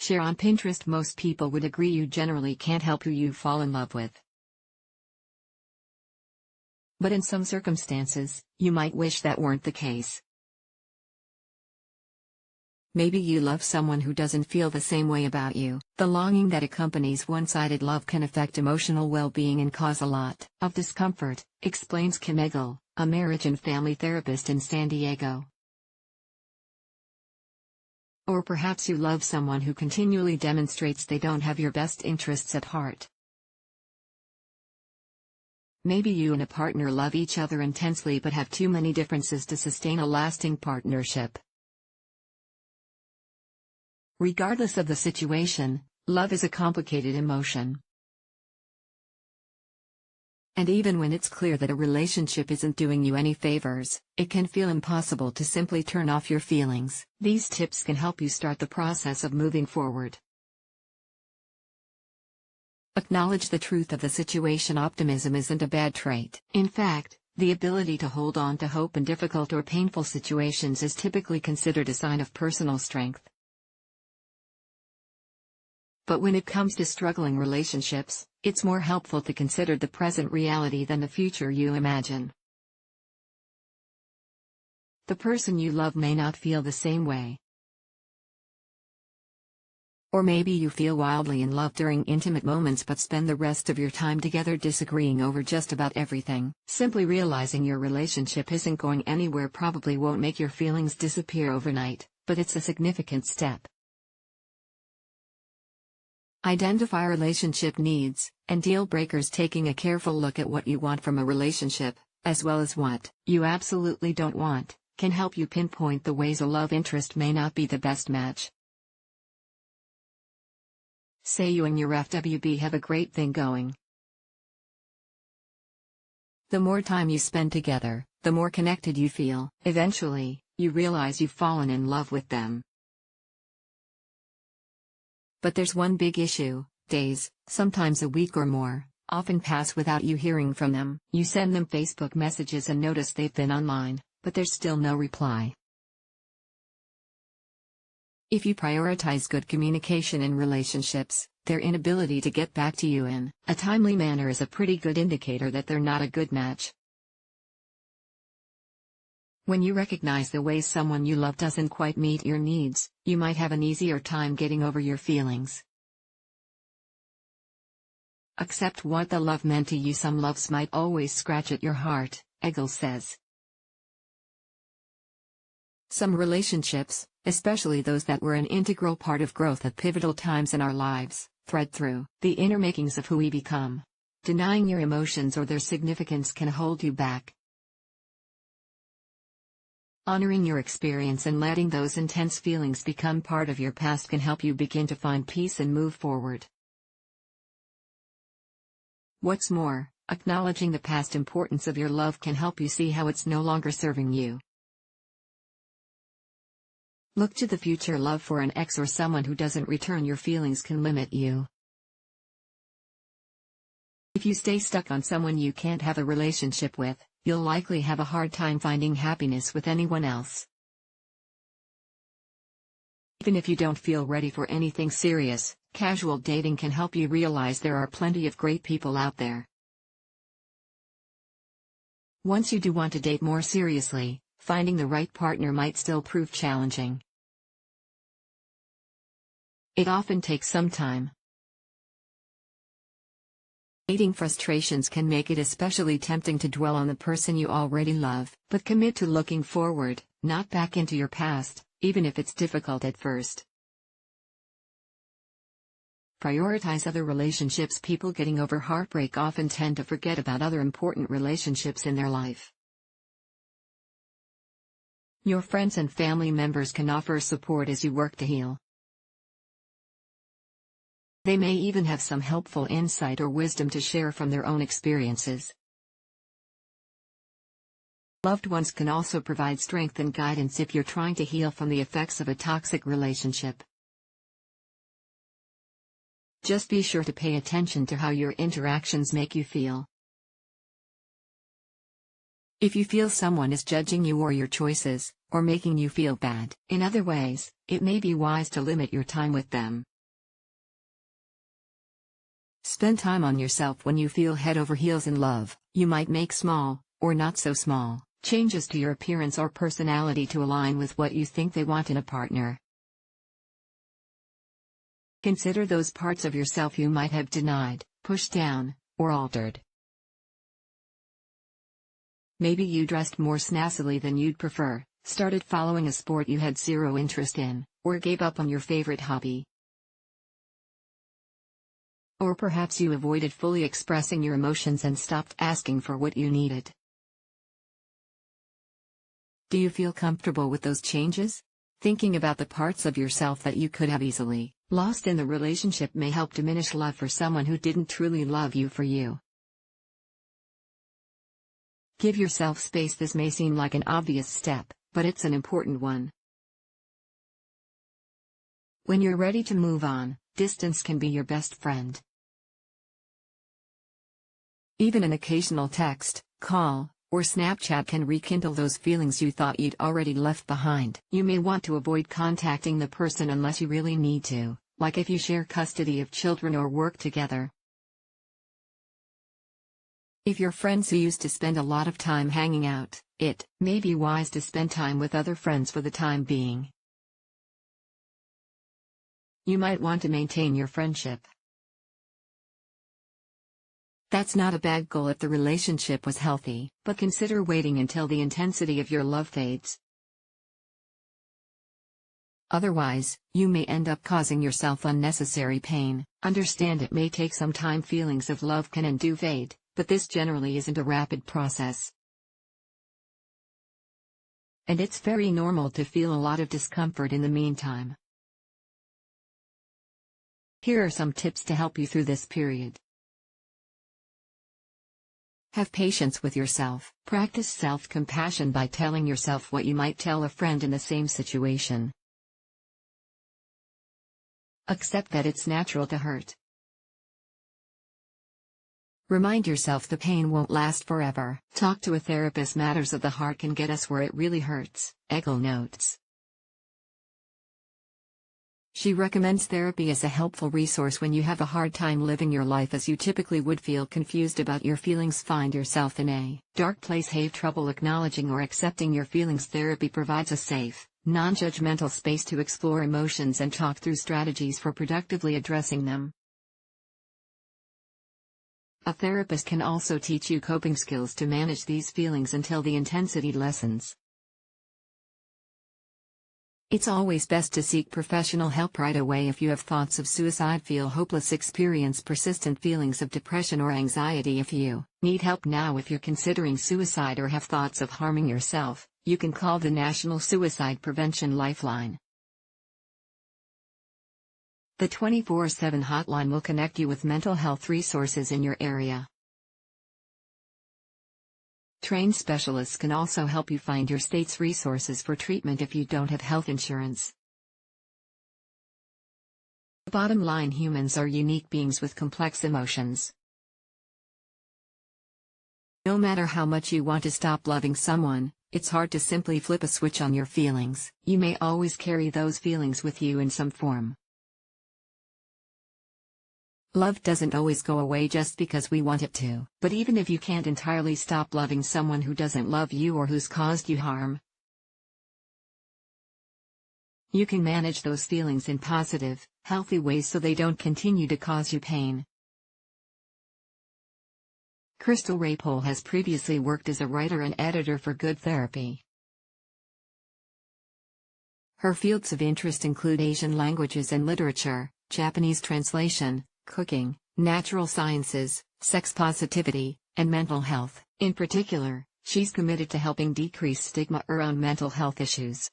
share on Pinterest. Most people would agree you generally can't help who you fall in love with. But in some circumstances, you might wish that weren't the case. Maybe you love someone who doesn't feel the same way about you. The longing that accompanies one-sided love can affect emotional well-being and cause a lot of discomfort, explains Kim Egel, a marriage and family therapist in San Diego. Or perhaps you love someone who continually demonstrates they don't have your best interests at heart. Maybe you and a partner love each other intensely but have too many differences to sustain a lasting partnership. Regardless of the situation, love is a complicated emotion. And even when it's clear that a relationship isn't doing you any favors, it can feel impossible to simply turn off your feelings. These tips can help you start the process of moving forward. Acknowledge the truth of the situation. Optimism isn't a bad trait. In fact, the ability to hold on to hope in difficult or painful situations is typically considered a sign of personal strength. But when it comes to struggling relationships, it's more helpful to consider the present reality than the future you imagine. The person you love may not feel the same way. Or maybe you feel wildly in love during intimate moments but spend the rest of your time together disagreeing over just about everything. Simply realizing your relationship isn't going anywhere probably won't make your feelings disappear overnight, but it's a significant step. Identify relationship needs and deal breakers. Taking a careful look at what you want from a relationship, as well as what you absolutely don't want, can help you pinpoint the ways a love interest may not be the best match. Say you and your FWB have a great thing going. The more time you spend together, the more connected you feel. Eventually, you realize you've fallen in love with them. But there's one big issue: days, sometimes a week or more, often pass without you hearing from them. You send them Facebook messages and notice they've been online, but there's still no reply. If you prioritize good communication in relationships, their inability to get back to you in a timely manner is a pretty good indicator that they're not a good match. When you recognize the ways someone you love doesn't quite meet your needs, you might have an easier time getting over your feelings. Accept what the love meant to you. Some loves might always scratch at your heart, Egel says. Some relationships, especially those that were an integral part of growth at pivotal times in our lives, thread through the inner makings of who we become. Denying your emotions or their significance can hold you back. Honoring your experience and letting those intense feelings become part of your past can help you begin to find peace and move forward. What's more, acknowledging the past importance of your love can help you see how it's no longer serving you. Look to the future. Love for an ex or someone who doesn't return your feelings can limit you. If you stay stuck on someone you can't have a relationship with, you'll likely have a hard time finding happiness with anyone else. Even if you don't feel ready for anything serious, casual dating can help you realize there are plenty of great people out there. Once you do want to date more seriously, finding the right partner might still prove challenging. It often takes some time. Dating frustrations can make it especially tempting to dwell on the person you already love, but commit to looking forward, not back into your past, even if it's difficult at first. Prioritize other relationships. People getting over heartbreak often tend to forget about other important relationships in their life. Your friends and family members can offer support as you work to heal. They may even have some helpful insight or wisdom to share from their own experiences. Loved ones can also provide strength and guidance if you're trying to heal from the effects of a toxic relationship. Just be sure to pay attention to how your interactions make you feel. If you feel someone is judging you or your choices, or making you feel bad in other ways, it may be wise to limit your time with them. Spend time on yourself when you feel head over heels in love. You might make small, or not so small, changes to your appearance or personality to align with what you think they want in a partner. Consider those parts of yourself you might have denied, pushed down, or altered. Maybe you dressed more snazzily than you'd prefer, started following a sport you had zero interest in, or gave up on your favorite hobby. Or perhaps you avoided fully expressing your emotions and stopped asking for what you needed. Do you feel comfortable with those changes? Thinking about the parts of yourself that you could have easily lost in the relationship may help diminish love for someone who didn't truly love you for you. Give yourself space. This may seem like an obvious step, but it's an important one. When you're ready to move on, distance can be your best friend. Even an occasional text, call, or Snapchat can rekindle those feelings you thought you'd already left behind. You may want to avoid contacting the person unless you really need to, like if you share custody of children or work together. If you're friends who used to spend a lot of time hanging out, it may be wise to spend time with other friends for the time being. You might want to maintain your friendship. That's not a bad goal if the relationship was healthy, but consider waiting until the intensity of your love fades. Otherwise, you may end up causing yourself unnecessary pain. Understand it may take some time. Feelings of love can and do fade, but this generally isn't a rapid process. And it's very normal to feel a lot of discomfort in the meantime. Here are some tips to help you through this period. Have patience with yourself. Practice self-compassion by telling yourself what you might tell a friend in the same situation. Accept that it's natural to hurt. Remind yourself the pain won't last forever. Talk to a therapist. Matters of the heart can get us where it really hurts. Egel notes. She recommends therapy as a helpful resource when you have a hard time living your life as you typically would. Feel confused about your feelings. Find yourself in a dark place. Have trouble acknowledging or accepting your feelings. Therapy provides a safe, non-judgmental space to explore emotions and talk through strategies for productively addressing them. A therapist can also teach you coping skills to manage these feelings until the intensity lessens. It's always best to seek professional help right away if you have thoughts of suicide, feel hopeless, experience persistent feelings of depression or anxiety. If you need help now, if you're considering suicide or have thoughts of harming yourself, you can call the National Suicide Prevention Lifeline. The 24/7 hotline will connect you with mental health resources in your area. Trained specialists can also help you find your state's resources for treatment if you don't have health insurance. Bottom line, humans are unique beings with complex emotions. No matter how much you want to stop loving someone, it's hard to simply flip a switch on your feelings. You may always carry those feelings with you in some form. Love doesn't always go away just because we want it to. But even if you can't entirely stop loving someone who doesn't love you or who's caused you harm, you can manage those feelings in positive, healthy ways so they don't continue to cause you pain. Crystal Rapole has previously worked as a writer and editor for Good Therapy. Her fields of interest include Asian languages and literature, Japanese translation, cooking, natural sciences, sex positivity, and mental health. In particular, she's committed to helping decrease stigma around mental health issues.